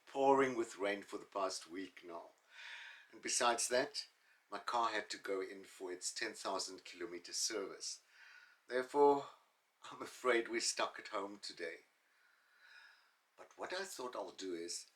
pouring with rain for the past week now. And besides that, my car had to go in for its 10,000 kilometer service. Therefore, I'm afraid we're stuck at home today. But what I thought I'll do is,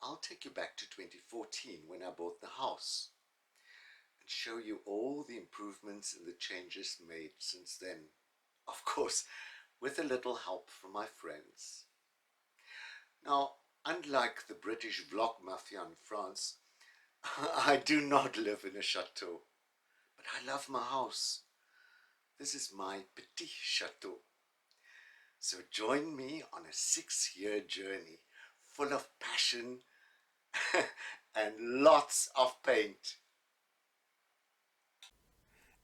I'll take you back to 2014 when I bought the house and show you all the improvements and the changes made since then. Of course, with a little help from my friends. Now, unlike the British vlog mafia in France, I do not live in a chateau, but I love my house. This is my petit chateau. So join me on a 6-year journey full of passion and lots of paint.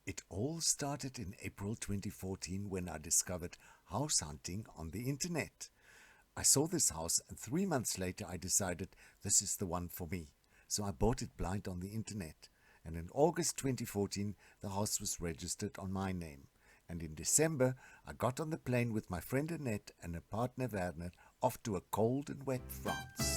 It all started in April 2014 when I discovered house hunting on the internet. I saw this house and 3 months later I decided this is the one for me. So I bought it blind on the internet. And in August 2014 the house was registered on my name. And in December I got on the plane with my friend Annette and her partner Werner off to a cold and wet France.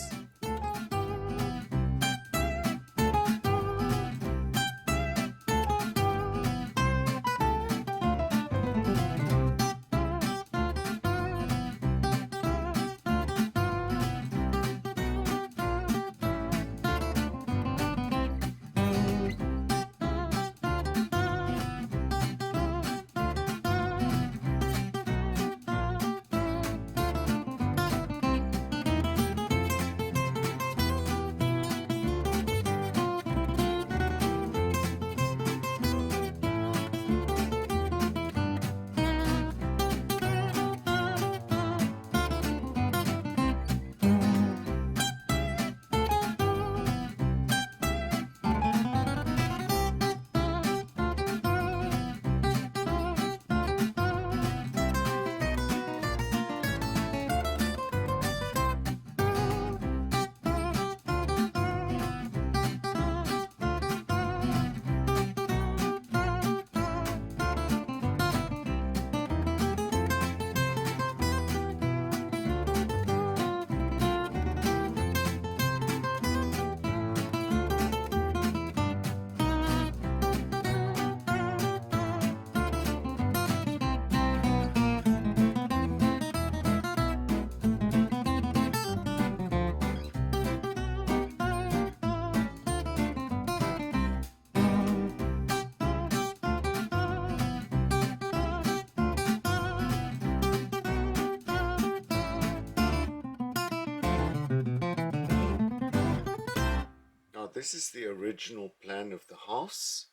This is the original plan of the house,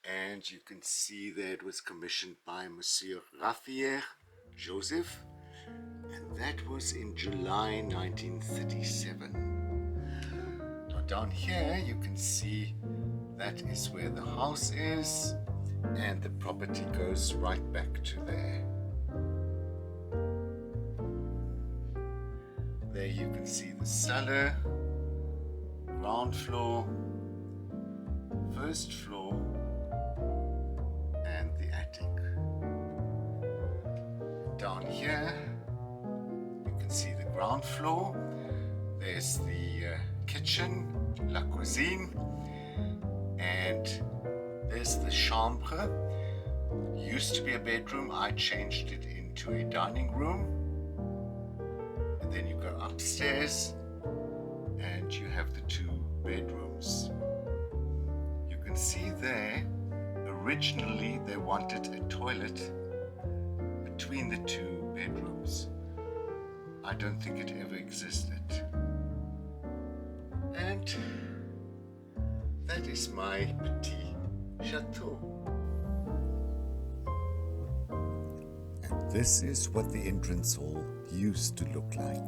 and you can see that it was commissioned by Monsieur Raphael Joseph, and that was in July 1937. Now down here you can see that is where the house is, and the property goes right back to there. There you can see the cellar, ground floor, first floor, and the attic. Down here, you can see the ground floor. There's the kitchen, la cuisine, and there's the chambre. Used to be a bedroom. I changed it into a dining room. And then you go upstairs, and you have the 2 bedrooms. You can see there, originally they wanted a toilet between the 2 bedrooms. I don't think it ever existed. And that is my petit chateau. And this is what the entrance hall used to look like.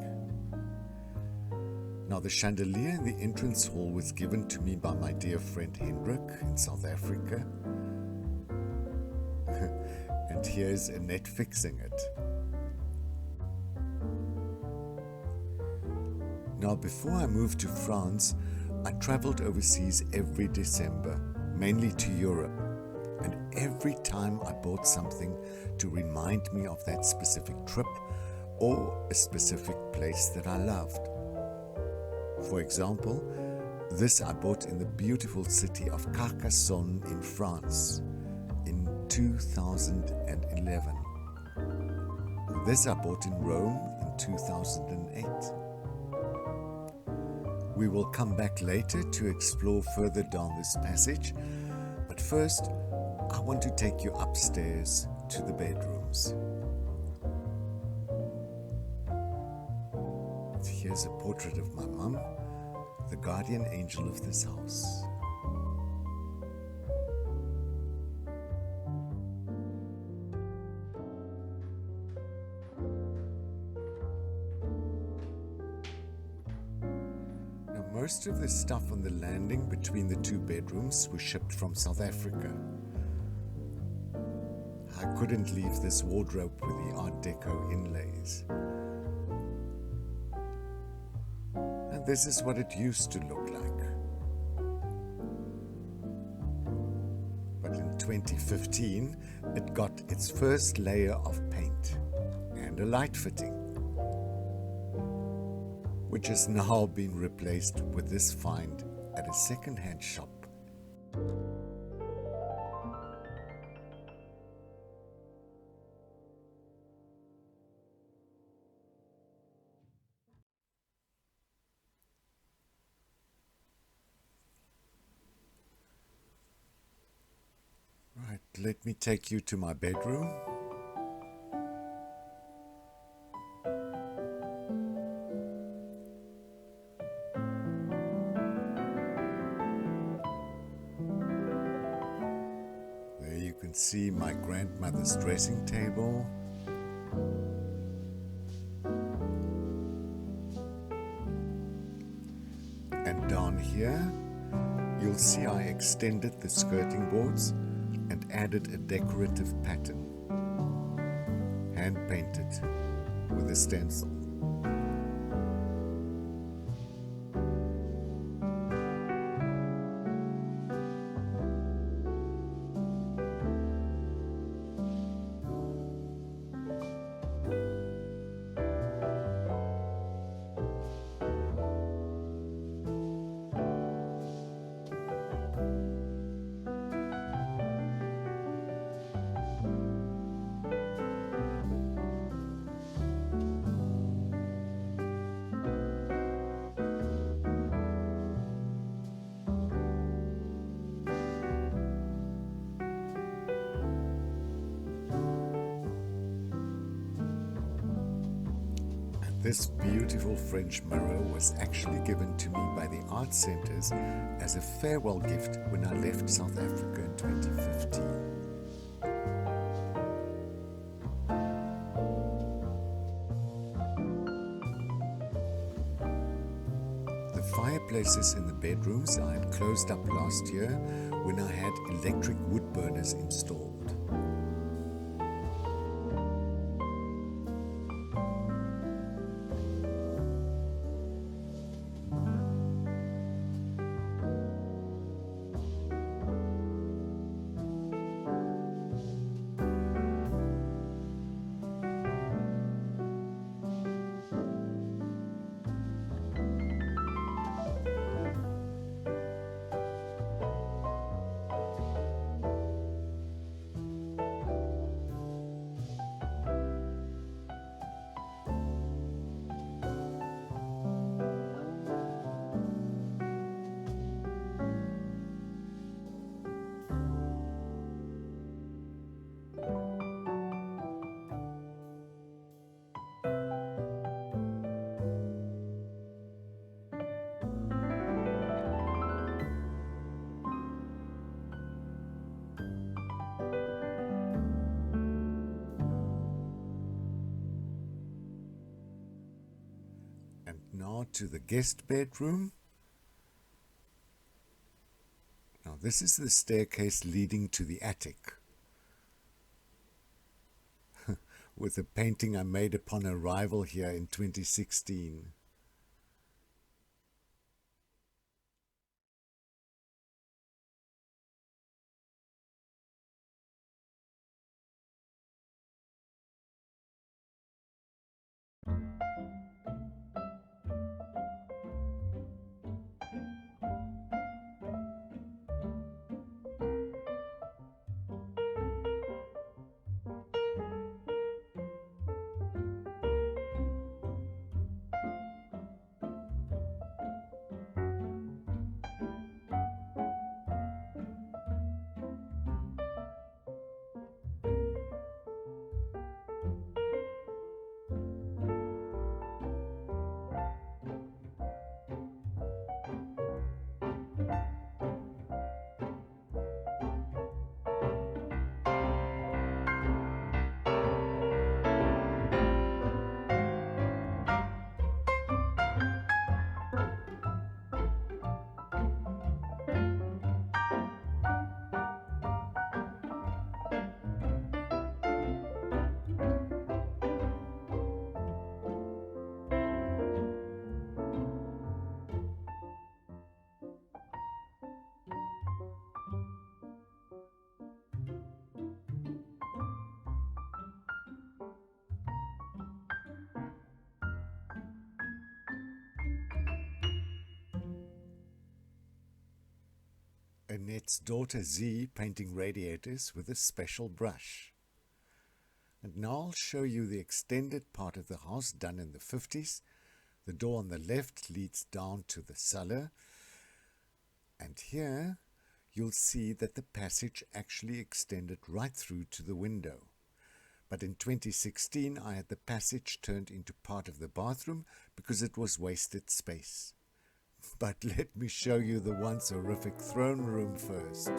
Now the chandelier in the entrance hall was given to me by my dear friend Hendrik in South Africa. And here's Annette fixing it. Now before I moved to France, I traveled overseas every December, mainly to Europe. And every time I bought something to remind me of that specific trip or a specific place that I loved. For example, this I bought in the beautiful city of Carcassonne in France in 2011. This I bought in Rome in 2008. We will come back later to explore further down this passage, but first I want to take you upstairs to the bedrooms. Here's a portrait of my mum, the guardian angel of this house. Now, most of the stuff on the landing between the two bedrooms was shipped from South Africa. I couldn't leave this wardrobe with the Art Deco inlays. And this is what it used to look like. But in 2015, it got its first layer of paint and a light fitting, which has now been replaced with this find at a second-hand shop. Right, let me take you to my bedroom. There you can see my grandmother's dressing table. And down here, you'll see I extended the skirting boards and added a decorative pattern, hand-painted with a stencil. This beautiful French mirror was actually given to me by the art centers as a farewell gift when I left South Africa in 2015. The fireplaces in the bedrooms I had closed up last year when I had electric wood burners installed. Now to the guest bedroom. Now this is the staircase leading to the attic, with a painting I made upon arrival here in 2016. Annette's daughter Z painting radiators with a special brush. And now I'll show you the extended part of the house done in the 50s. The door on the left leads down to the cellar, and here you'll see that the passage actually extended right through to the window. But in 2016 I had the passage turned into part of the bathroom because it was wasted space. But let me show you the once horrific throne room first.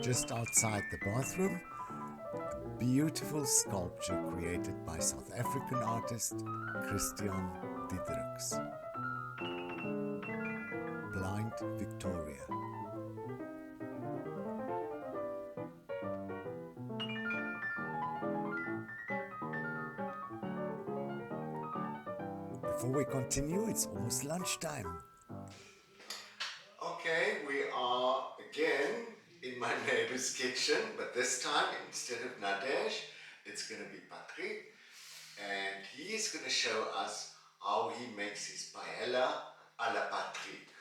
Just outside the bathroom, a beautiful sculpture created by South African artist Christian Diedrichs. Blind Victoria. Before we continue, it's almost lunchtime. Okay, we are again in my neighbor's kitchen, but this time instead of Nadesh, it's going to be Patrick, and he is going to show us how he makes his paella a la Patrick.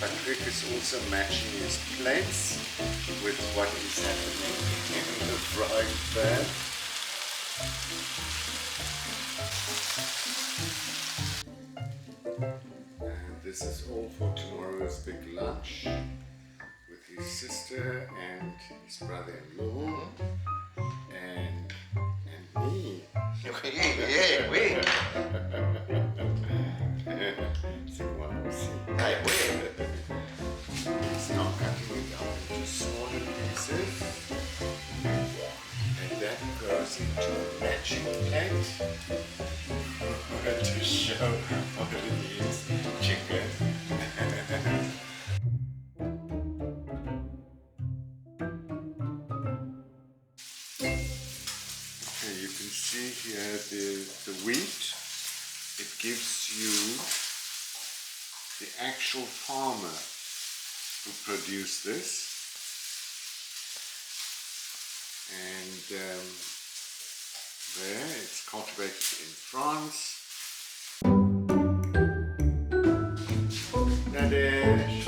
Patrick is also matching his plates with what is happening in the frying pan. And this is all for tomorrow's big lunch with his sister and his brother-in-law and me. Yeah, wait. He's now cutting it up into smaller pieces, and that goes into a matching plate to show what it is, chicken. Okay, you can see here the wheat. It gives you the actual farmer who produced this, and there it's cultivated in France. Nadesh.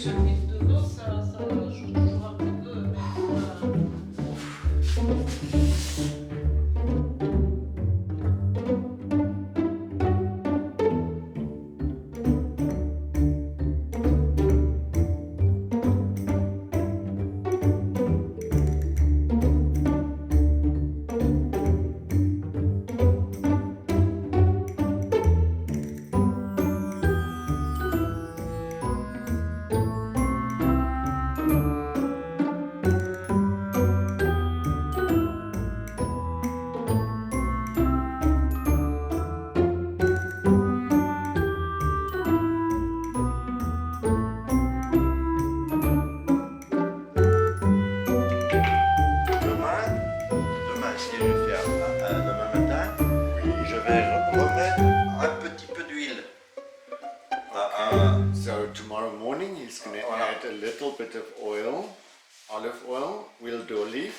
ce huile de veau, ça change toujours un petit peu, mais Demain, si je fais demain matin, je vais remettre un petit peu d'huile. So tomorrow morning he's going to Voilà. add a little bit of oil, olive oil. We'll do olive